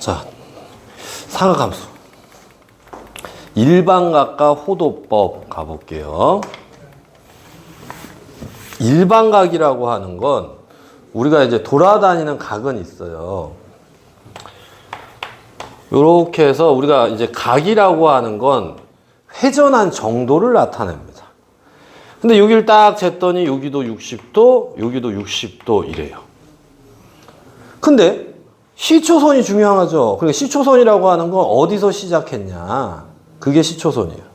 자, 사각함수. 일반각과 호도법 가볼게요. 일반각이라고 하는 건 우리가 이제 돌아다니는 각은 있어요. 요렇게 해서 우리가 이제 각이라고 하는 건 회전한 정도를 나타냅니다. 근데 여기를 딱 쟀더니 여기도 60도, 여기도 60도 이래요. 근데 시초선이 중요하죠. 그러니까 시초선이라고 하는 건 어디서 시작했냐. 그게 시초선이에요.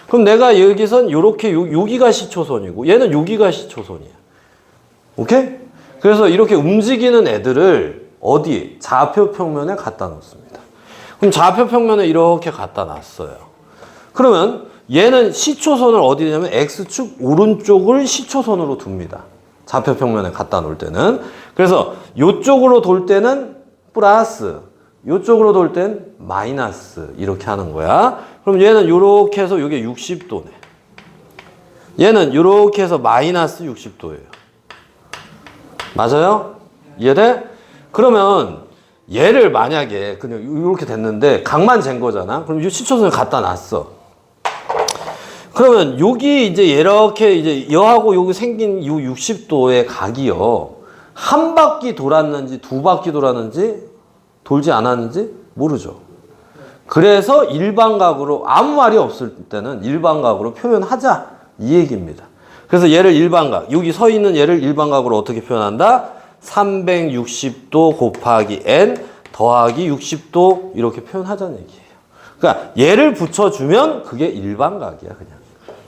그럼 내가 여기선 요렇게 여기가 시초선이고 얘는 여기가 시초선이야. 오케이? 그래서 이렇게 움직이는 애들을 어디? 좌표 평면에 갖다 놓습니다. 그럼 좌표 평면에 이렇게 갖다 놨어요. 그러면 얘는 시초선을 어디 냐면 X축 오른쪽을 시초선으로 둡니다. 좌표 평면에 갖다 놓을 때는. 그래서 이쪽으로 돌 때는 플러스, 이쪽으로 돌 땐 마이너스 이렇게 하는 거야. 그럼 얘는 이렇게 해서 이게 60도네. 얘는 이렇게 해서 마이너스 60도예요. 맞아요? 이해돼? 그러면 얘를 만약에 그냥 이렇게 됐는데 각만 잰 거잖아. 그럼 이 시초선을 갖다 놨어. 그러면 여기 이제 이렇게 이제 여하고 여기 생긴 이 60도의 각이요. 한 바퀴 돌았는지 두 바퀴 돌았는지 돌지 않았는지 모르죠. 그래서 일반각으로 아무 말이 없을 때는 일반각으로 표현하자 이 얘기입니다. 그래서 얘를 일반각, 여기 서 있는 얘를 일반각으로 어떻게 표현한다? 360도 곱하기 n 더하기 60도 이렇게 표현하자는 얘기예요. 그러니까 얘를 붙여주면 그게 일반각이야 그냥.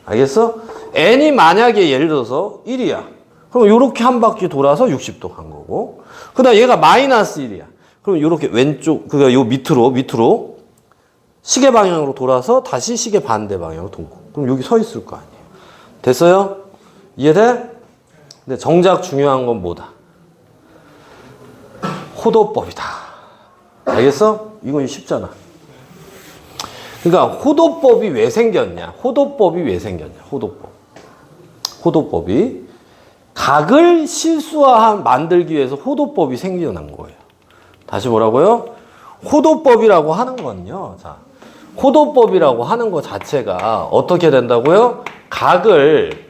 알겠어? n이 만약에 예를 들어서 1이야. 그럼 이렇게 한 바퀴 돌아서 60도 간 거고. 그 다음 얘가 마이너스 1이야. 그럼 이렇게 왼쪽, 그러니까 요 밑으로 시계 방향으로 돌아서 다시 시계 반대 방향으로 돌고. 그럼 여기 서 있을 거 아니에요. 됐어요? 이해돼? 근데 정작 중요한 건 뭐다? 호도법이다. 알겠어? 이건 쉽잖아. 그러니까 호도법이 왜 생겼냐? 호도법이 왜 생겼냐? 호도법이 각을 실수화 만들기 위해서 호도법이 생겨난 거예요. 다시 뭐라고요? 호도법이라고 하는 건요. 자, 호도법이라고 하는 것 자체가 어떻게 된다고요? 각을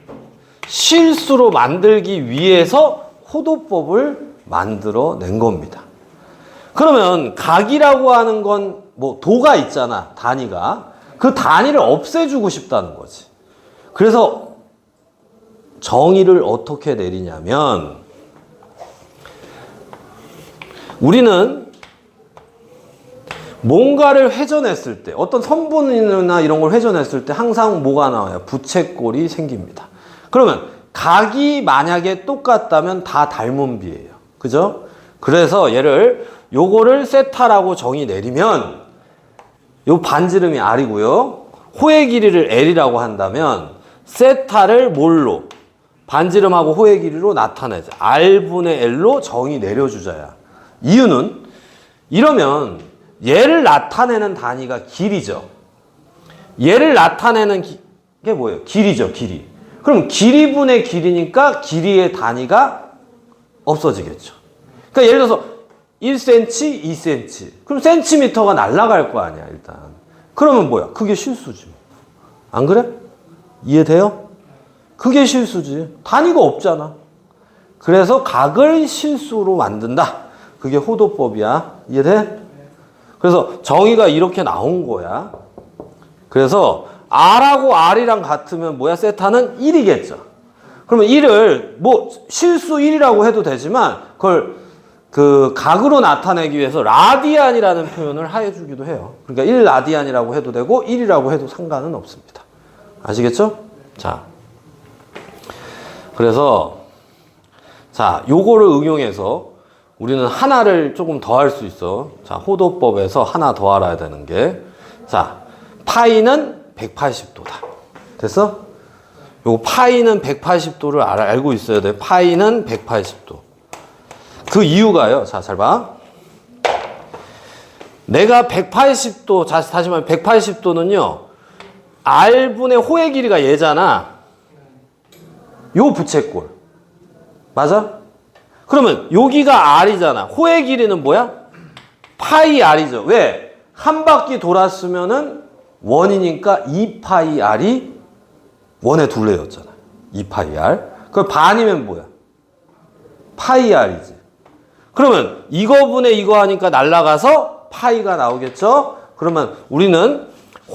실수로 만들기 위해서 호도법을 만들어낸 겁니다. 그러면 각이라고 하는 건 뭐 도가 있잖아. 단위가. 그 단위를 없애주고 싶다는 거지. 그래서 정의를 어떻게 내리냐면 우리는 뭔가를 회전했을 때 어떤 선분이나 이런 걸 회전했을 때 항상 뭐가 나와요? 부채꼴이 생깁니다. 그러면 각이 만약에 똑같다면 다 닮은 비예요. 그죠? 그래서 요거를 세타라고 정의 내리면 요 반지름이 r이고요. 호의 길이를 l이라고 한다면 세타를 뭘로? 반지름하고 호의 길이로 나타내자. r분의 l로 정의 내려주자야. 이유는 이러면 얘를 나타내는 단위가 길이죠. 얘를 나타내는 게 뭐예요? 길이죠, 길이. 그럼 길이분의 길이니까 길이의 단위가 없어지겠죠. 그러니까 예를 들어서 1cm, 2cm. 그럼 센티미터가 날아갈 거 아니야, 일단. 그러면 뭐야? 그게 실수지. 안 그래? 이해돼요? 그게 실수지. 단위가 없잖아. 그래서 각을 실수로 만든다. 그게 호도법이야. 이해돼? 그래서 정의가 이렇게 나온 거야. 그래서 R하고 R이랑 같으면 뭐야? 세타는 1이겠죠. 그러면 1을 뭐 실수 1이라고 해도 되지만 그걸 그 각으로 나타내기 위해서 라디안이라는 표현을 해주기도 해요. 그러니까 1라디안이라고 해도 되고 1이라고 해도 상관은 없습니다. 아시겠죠? 자, 그래서 자, 요거를 응용해서 우리는 하나를 조금 더 할 수 있어. 자, 호도법에서 하나 더 알아야 되는 게 자, 파이는 180도다. 됐어? 요거 파이는 180도를 알고 있어야 돼. 파이는 180도. 그 이유가요. 자, 잘 봐. 내가 180도, 다시 말하면 180도는요. R분의 호의 길이가 얘잖아. 요 부채꼴. 맞아? 그러면 여기가 R이잖아. 호의 길이는 뭐야? 파이 r이죠. 왜? 한 바퀴 돌았으면은 원이니까 2파이 r이 원의 둘레였잖아요. 2파이 r. 그럼 반이면 뭐야? 파이 r이지. 그러면 이거분의 이거 하니까 날라가서 파이가 나오겠죠? 그러면 우리는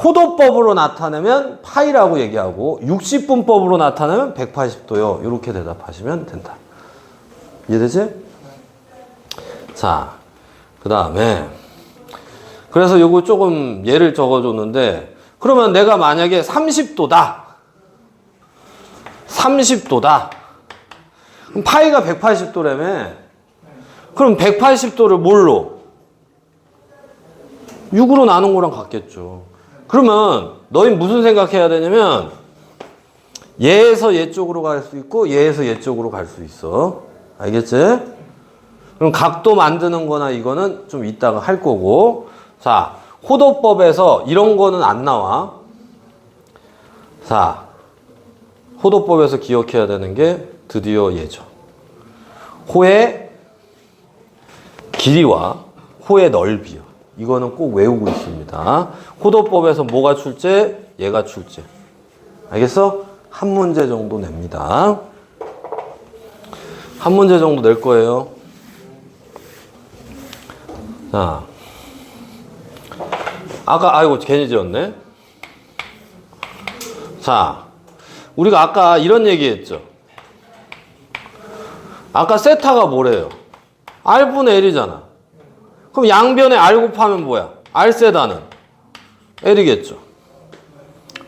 호도법으로 나타내면 파이라고 얘기하고 60분법으로 나타내면 180도요. 이렇게 대답하시면 된다. 이해되지? 자, 그 다음에 그래서 요거 조금 예를 적어줬는데 그러면 내가 만약에 30도다. 30도다. 그럼 파이가 180도라며. 그럼 180도를 뭘로? 6으로 나눈 거랑 같겠죠. 그러면 너희 무슨 생각해야 되냐면 얘에서 얘 쪽으로 갈 수 있고 얘에서 얘 쪽으로 갈 수 있어. 알겠지? 그럼 각도 만드는 거나 이거는 좀 이따가 할 거고. 자, 호도법에서 이런 거는 안 나와. 자, 호도법에서 기억해야 되는 게 드디어 얘죠. 호의 길이와 호의 넓이요. 이거는 꼭 외우고 있습니다. 호도법에서 뭐가 출제? 얘가 출제. 알겠어? 한 문제 정도 냅니다. 한 문제 정도 낼 거예요. 자, 아까 아이고 괜히 지었네. 자, 우리가 아까 이런 얘기했죠. 아까 세타가 뭐래요? R분의 L이잖아. 그럼 양변에 R 곱하면 뭐야? R 세타는 L이겠죠.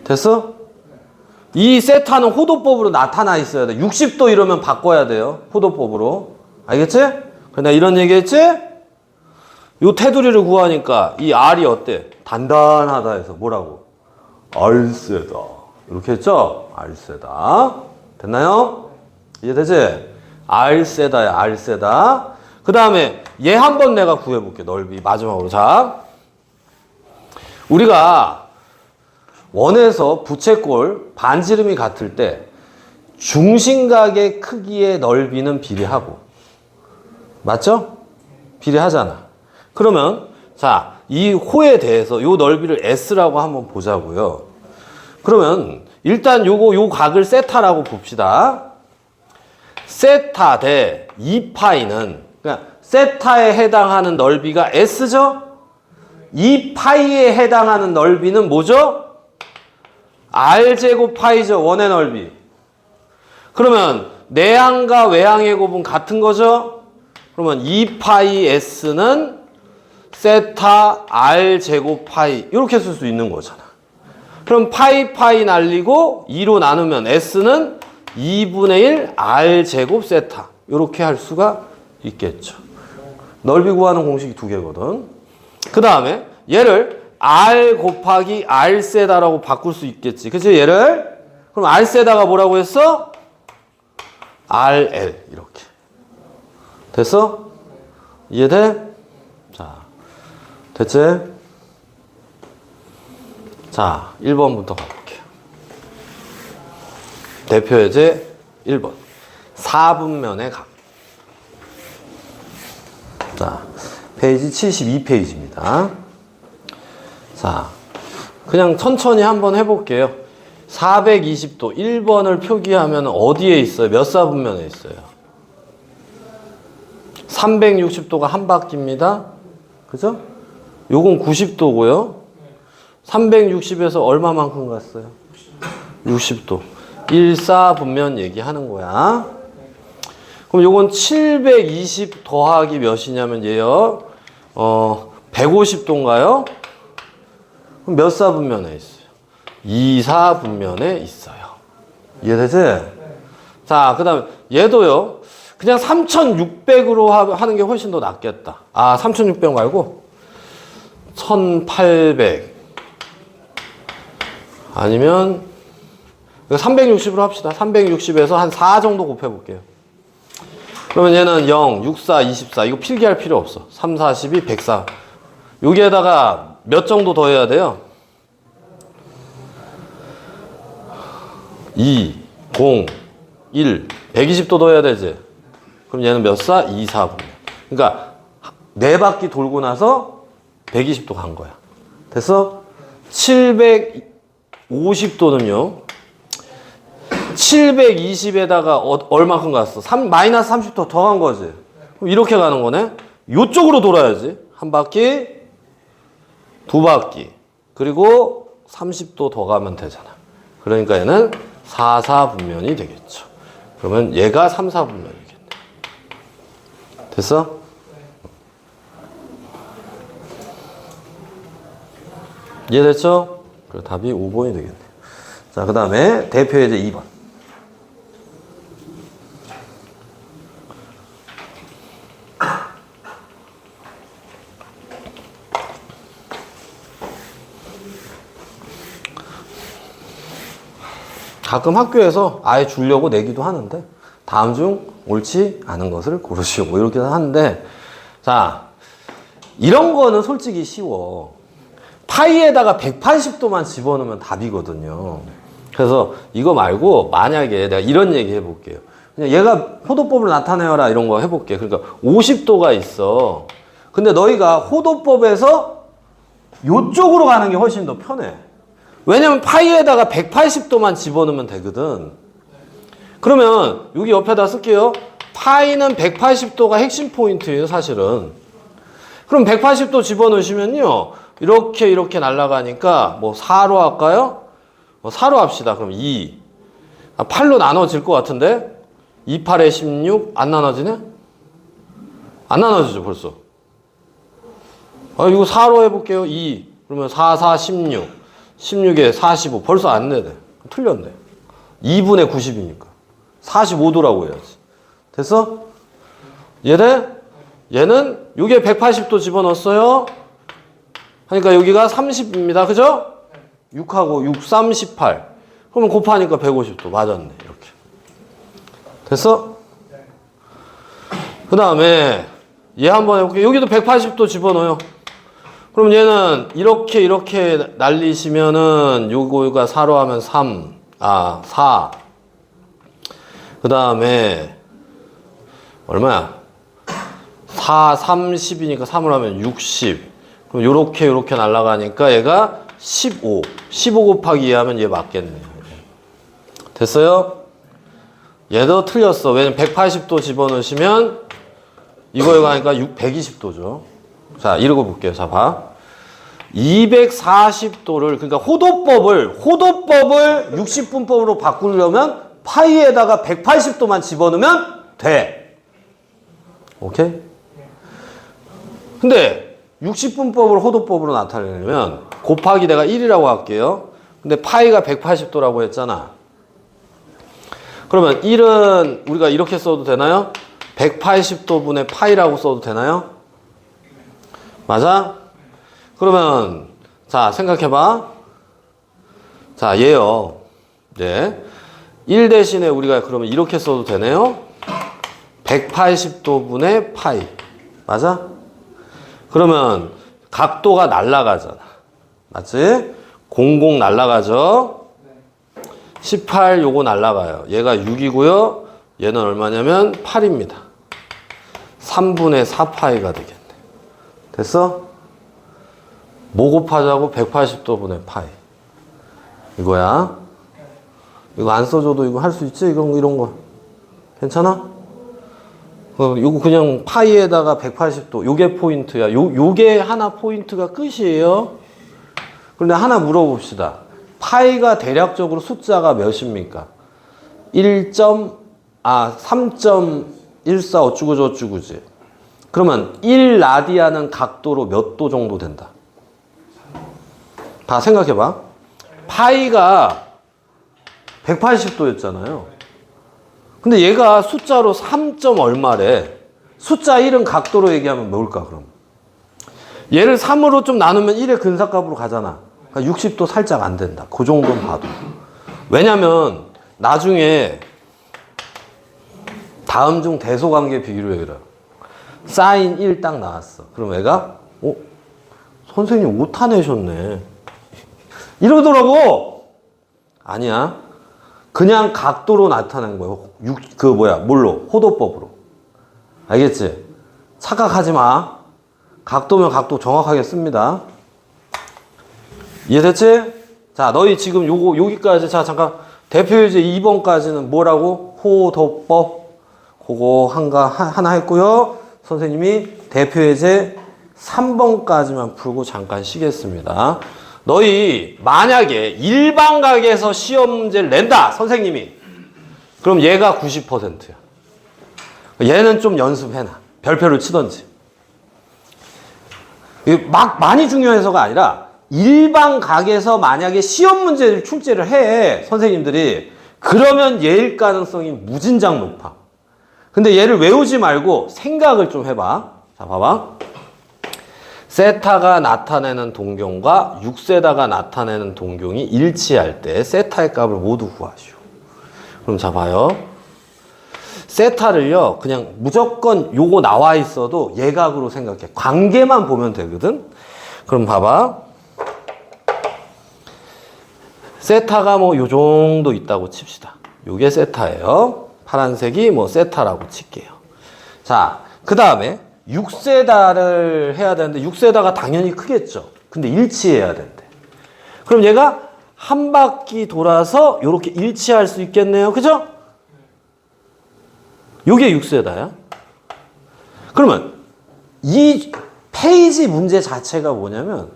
됐어? 이 세타는 호도법으로 나타나 있어야 돼. 60도 이러면 바꿔야 돼요. 호도법으로. 알겠지? 내가 이런 얘기 했지? 요 테두리를 구하니까 이 R이 어때? 단단하다 해서 뭐라고? R 세다. 이렇게 했죠? R 세다. 됐나요? 이해되지? R 세다야, R 세다. 그 다음에 얘 한번 내가 구해볼게. 넓이 마지막으로. 자, 우리가 원에서 부채꼴 반지름이 같을 때 중심각의 크기의 넓이는 비례하고, 맞죠? 비례하잖아. 그러면 자, 이 호에 대해서 요 넓이를 S라고 한번 보자고요. 그러면 일단 요 각을 세타라고 봅시다. 세타 대 2파이는 그러니까 세타에 해당하는 넓이가 S죠? 2파이에 해당하는 넓이는 뭐죠? R제곱 파이죠. 원의 넓이. 그러면 내항과 외항의 곱은 같은 거죠? 그러면 2파이 S는 세타 R제곱 파이 이렇게 쓸 수 있는 거잖아. 그럼 파이 날리고 2로 나누면 S는 2분의 1 R제곱 세타 이렇게 할 수가 있겠죠. 넓이 구하는 공식이 두 개거든. 그 다음에 얘를 R 곱하기 R 세다라고 바꿀 수 있겠지. 그치? 얘를 그럼 R 세다가 뭐라고 했어? RL 이렇게 됐어? 이해돼? 자, 됐지? 자, 1번부터 가볼게요. 대표 예제 1번 4분면의 각. 자, 페이지 72페이지입니다. 자, 그냥 천천히 한번 해볼게요. 420도 1번을 표기하면 어디에 있어요? 몇 사분면에 있어요? 360도가 한 바퀴입니다. 그죠? 요건 90도고요. 360에서 얼마만큼 갔어요? 60도. 1사분면 얘기하는 거야. 그럼 요건 720 더하기 몇이냐면 얘요. 150도인가요? 그럼 몇 사분면에 있어요? 2사분면에 있어요. 이해되지? 자, 그 다음에 얘도요. 그냥 3600으로 하는 게 훨씬 더 낫겠다. 아, 3600 말고 1800 아니면 360으로 합시다. 360에서 한 4 정도 곱해볼게요. 그러면 얘는 0, 6, 4, 24 이거 필기할 필요 없어. 3, 4, 12, 104 여기에다가 몇 정도 더 해야 돼요? 2, 0, 1 120도 더 해야 되지. 그럼 얘는 몇 사? 2, 4분면. 그러니까 4바퀴 돌고 나서 120도 간 거야. 됐어? 750도는요. 720에다가 얼마큼 갔어? 마이너스 30도 더 간 거지. 그럼 이렇게 가는 거네. 요쪽으로 돌아야지. 한 바퀴, 2바퀴. 그리고 30도 더 가면 되잖아. 그러니까 얘는 4사분면이 되겠죠. 그러면 얘가 3사분면이겠네. 됐어? 이해됐죠? 그럼 답이 5번이 되겠네요. 자, 그 다음에 대표 예제 2번. 가끔 학교에서 아예 주려고 내기도 하는데 다음 중 옳지 않은 것을 고르시오. 뭐 이렇게 하는데, 자, 이런 거는 솔직히 쉬워. 파이에다가 180도만 집어넣으면 답이거든요. 그래서 이거 말고 만약에 내가 이런 얘기 해볼게요. 그냥 얘가 호도법을 나타내어라 이런 거 해볼게. 그러니까 50도가 있어. 근데 너희가 호도법에서 요쪽으로 가는 게 훨씬 더 편해. 왜냐면 파이에다가 180도만 집어넣으면 되거든. 그러면 여기 옆에다 쓸게요. 파이는 180도가 핵심 포인트예요, 사실은. 그럼 180도 집어넣으시면요. 이렇게 날아가니까 뭐 4로 할까요? 뭐 4로 합시다. 그럼 2. 8로 나눠질 것 같은데? 2, 8에 16? 안 나눠지네? 안 나눠지죠, 벌써. 이거 4로 해볼게요. 2. 그러면 4, 4, 16. 16에 45. 벌써 안 내네. 틀렸네. 2분의 90이니까. 45도라고 해야지. 됐어? 얘는 여기에 180도 집어넣었어요. 하니까 여기가 30입니다. 그죠? 6하고 6, 38. 그러면 곱하니까 150도. 맞았네. 이렇게. 됐어? 그 다음에 얘 한번 해볼게요. 여기도 180도 집어넣어요. 그럼 얘는 이렇게 날리시면은 요거가 4로 하면 4. 그 다음에 얼마야? 4, 30이니까 3을 하면 60. 그럼 요렇게 날아가니까 얘가 15. 15 곱하기 2 하면 얘 맞겠네요. 됐어요? 얘도 틀렸어. 왜냐면 180도 집어넣으시면 이거에 가니까 120도죠. 자, 이러고 볼게요. 자, 봐. 240도를, 그러니까 호도법을 60분법으로 바꾸려면 파이에다가 180도만 집어넣으면 돼. 오케이? 근데 60분법을 호도법으로 나타내려면 곱하기 내가 1이라고 할게요. 근데 파이가 180도라고 했잖아. 그러면 1은 우리가 이렇게 써도 되나요? 180도분의 파이라고 써도 되나요? 맞아? 그러면 자, 생각해봐. 자, 얘요. 네. 1 대신에 우리가 그러면 이렇게 써도 되네요. 180도분의 파이. 맞아? 그러면 각도가 날아가잖아. 맞지? 00 날아가죠? 18 요거 날아가요. 얘가 6이고요. 얘는 얼마냐면 8입니다. 3분의 4파이가 되겠네. 됐어? 뭐 곱하자고? 180도분의 파이. 이거야. 이거 안 써줘도 이거 할 수 있지? 이런 거. 괜찮아? 요거 그냥 파이에다가 180도. 요게 포인트야. 요게 하나 포인트가 끝이에요. 그런데 하나 물어봅시다. 파이가 대략적으로 숫자가 몇입니까? 3.14 어쩌고저쩌고지. 그러면 1라디안은 각도로 몇 도 정도 된다? 다 생각해봐. 파이가 180도였잖아요. 근데 얘가 숫자로 3. 얼마래. 숫자 1은 각도로 얘기하면 뭘까 그럼? 얘를 3으로 좀 나누면 1의 근사값으로 가잖아. 그러니까 60도 살짝 안 된다. 그 정도는 봐도. 왜냐면 나중에 다음 중 대소관계 비교를 해라. 사인 1 딱 나왔어. 그럼 얘가 선생님 오타 내셨네. 이러더라고. 아니야. 그냥 각도로 나타낸 거예요. 뭘로? 호도법으로. 알겠지? 착각하지 마. 각도면 각도 정확하게 씁니다. 이해됐지? 자, 너희 지금 요거, 여기까지, 자, 잠깐. 대표유제 2번까지는 뭐라고? 호도법. 그거 하나 했고요. 선생님이 대표예제 3번까지만 풀고 잠깐 쉬겠습니다. 너희 만약에 일반각에서 시험 문제를 낸다, 선생님이. 그럼 얘가 90%야. 얘는 좀 연습해놔. 별표를 치던지. 막 많이 중요해서가 아니라 일반각에서 만약에 시험 문제를 출제를 해, 선생님들이. 그러면 얘일 가능성이 무진장 높아. 근데 얘를 외우지 말고 생각을 좀 해봐. 자, 봐봐. 세타가 나타내는 동경과 6세타가 나타내는 동경이 일치할 때 세타의 값을 모두 구하시오. 그럼 자, 봐요. 세타를요, 그냥 무조건 요거 나와 있어도 예각으로 생각해. 관계만 보면 되거든? 그럼 봐봐. 세타가 뭐 요 정도 있다고 칩시다. 요게 세타예요. 파란색이 뭐 세타라고 칠게요. 자, 그 다음에 6세타를 해야 되는데 6세타가 당연히 크겠죠. 근데 일치해야 된대. 그럼 얘가 한 바퀴 돌아서 이렇게 일치할 수 있겠네요. 그죠? 요게 6세타야. 그러면 이 페이지 문제 자체가 뭐냐면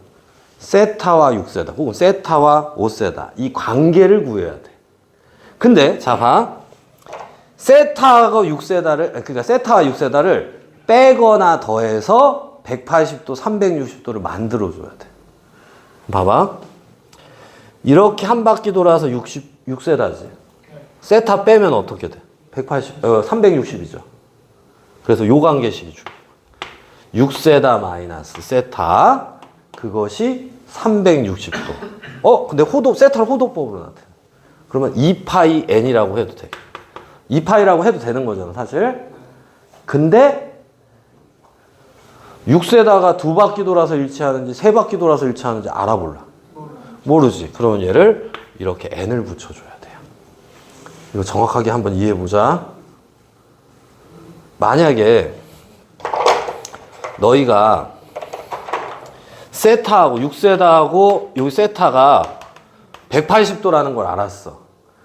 세타와 6세타 혹은 세타와 5세타 이 관계를 구해야 돼. 근데 자, 봐. 세타하고 6세타를, 그러니까 세타와 6세타를 빼거나 더해서 180도, 360도를 만들어줘야 돼. 봐봐. 이렇게 한 바퀴 돌아서 6세타지. 세타 빼면 어떻게 돼? 360이죠. 그래서 요 관계식이 중요해요. 6세타 마이너스 세타, 그것이 360도. 근데 세타를 호도법으로 나타내. 그러면 2파이 n이라고 해도 돼. 2파이라고 해도 되는 거잖아, 사실. 근데 6세타가 두 바퀴 돌아서 일치하는지 세 바퀴 돌아서 일치하는지 알아볼라. 모르지. 그러면 얘를 이렇게 n을 붙여줘야 돼요. 이거 정확하게 한번 이해해보자. 만약에 너희가 세타하고 6세타하고 여기 세타가 180도라는 걸 알았어.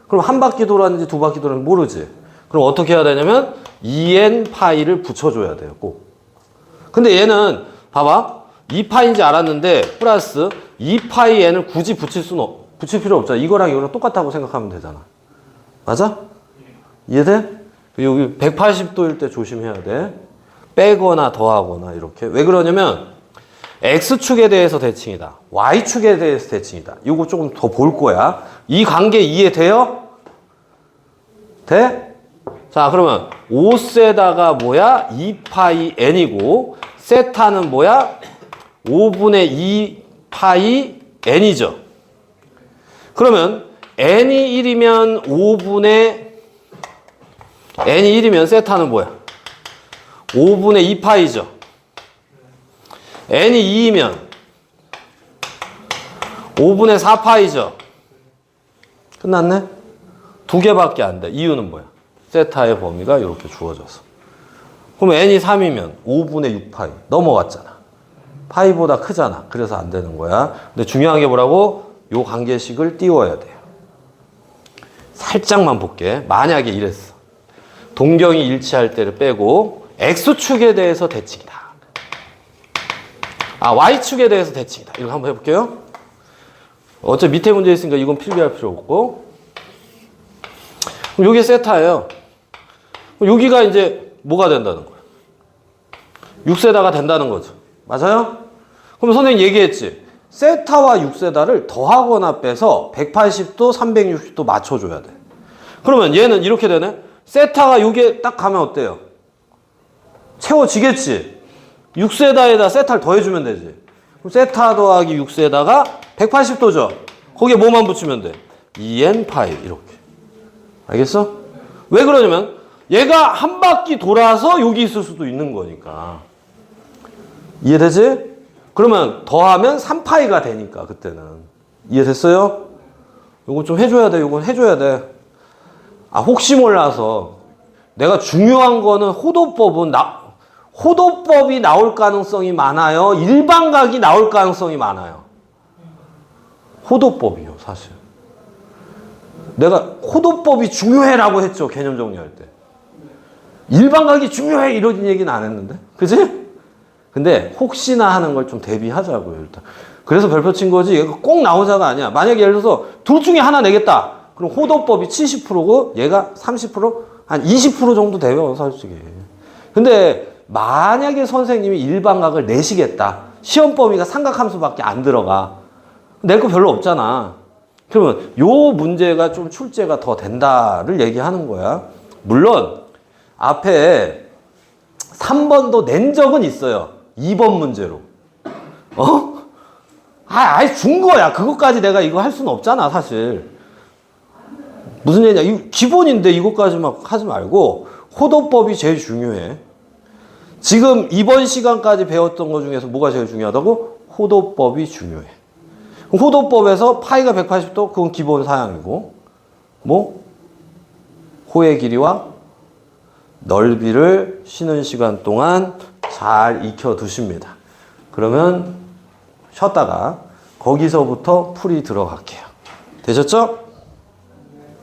그럼 한 바퀴 돌았는지 두 바퀴 돌았는지 모르지. 그럼 어떻게 해야 되냐면 2n 파이를 붙여줘야 돼요, 꼭. 근데 얘는 봐봐. 2파이인지 알았는데 플러스 2파이 n을 굳이 붙일 필요 없잖아. 이거랑 이거랑 똑같다고 생각하면 되잖아. 맞아? 이해돼? 여기 180도일 때 조심해야 돼. 빼거나 더하거나 이렇게. 왜 그러냐면 X축에 대해서 대칭이다. Y축에 대해서 대칭이다. 이거 조금 더 볼 거야. 이 관계 이해돼요? 돼? 자, 그러면 5세타가 뭐야? 2파이 n이고 세타는 뭐야? 5분의 2파이 n이죠. 그러면 n이 1이면 5분의 n이 1이면 세타는 뭐야? 5분의 2파이죠. n이 2이면 5분의 4파이죠. 끝났네? 두 개밖에 안 돼. 이유는 뭐야? 세타의 범위가 이렇게 주어져서. 그럼 n이 3이면 5분의 6파이. 넘어갔잖아. 파이보다 크잖아. 그래서 안 되는 거야. 근데 중요한 게 뭐라고? 요 관계식을 띄워야 돼요. 살짝만 볼게. 만약에 이랬어. 동경이 일치할 때를 빼고 X축에 대해서 대칭이다. Y축에 대해서 대칭이다. 이거 한번 해볼게요. 어차피 밑에 문제 있으니까 이건 필기할 필요 없고. 그럼 여기 세타예요. 그럼 여기가 이제 뭐가 된다는 거야? 6세타가 된다는 거죠. 맞아요? 그럼 선생님 얘기했지. 세타와 6세타를 더하거나 빼서 180도, 360도 맞춰줘야 돼. 그러면 얘는 이렇게 되네. 세타가 여기에 딱 가면 어때요? 채워지겠지? 6세타에다 세타를 더해주면 되지. 그럼 세타 더하기 6세타가 180도죠? 거기에 뭐만 붙이면 돼? 2n 파이 이렇게. 알겠어? 왜 그러냐면 얘가 한 바퀴 돌아서 여기 있을 수도 있는 거니까. 이해되지? 그러면 더하면 3파이가 되니까 그때는. 이해됐어요? 요거 좀 해줘야 돼. 요건 해줘야 돼. 혹시 몰라서 내가 중요한 거는 호도법이 나올 가능성이 많아요? 일반각이 나올 가능성이 많아요? 호도법이요, 사실. 내가 호도법이 중요해라고 했죠, 개념 정리할 때. 일반각이 중요해 이런 얘기는 안 했는데, 그지? 근데 혹시나 하는 걸 좀 대비하자고요, 일단. 그래서 별표 친 거지 얘가 꼭 나오자가 아니야. 만약에 예를 들어서 둘 중에 하나 내겠다. 그럼 호도법이 70%고 얘가 30%? 한 20% 정도 돼요, 솔직히. 근데 만약에 선생님이 일반각을 내시겠다. 시험 범위가 삼각함수밖에 안 들어가. 낼 거 별로 없잖아. 그러면 요 문제가 좀 출제가 더 된다를 얘기하는 거야. 물론 앞에 3번도 낸 적은 있어요. 2번 문제로. 아예 준 거야. 그것까지 내가 이거 할 수는 없잖아, 사실. 무슨 얘기냐. 이거 기본인데 이것까지 막 하지 말고 호도법이 제일 중요해. 지금 이번 시간까지 배웠던 것 중에서 뭐가 제일 중요하다고? 호도법이 중요해. 호도법에서 파이가 180도 그건 기본 사양이고 뭐 호의 길이와 넓이를 쉬는 시간 동안 잘 익혀 두십니다. 그러면 쉬었다가 거기서부터 풀이 들어갈게요. 되셨죠?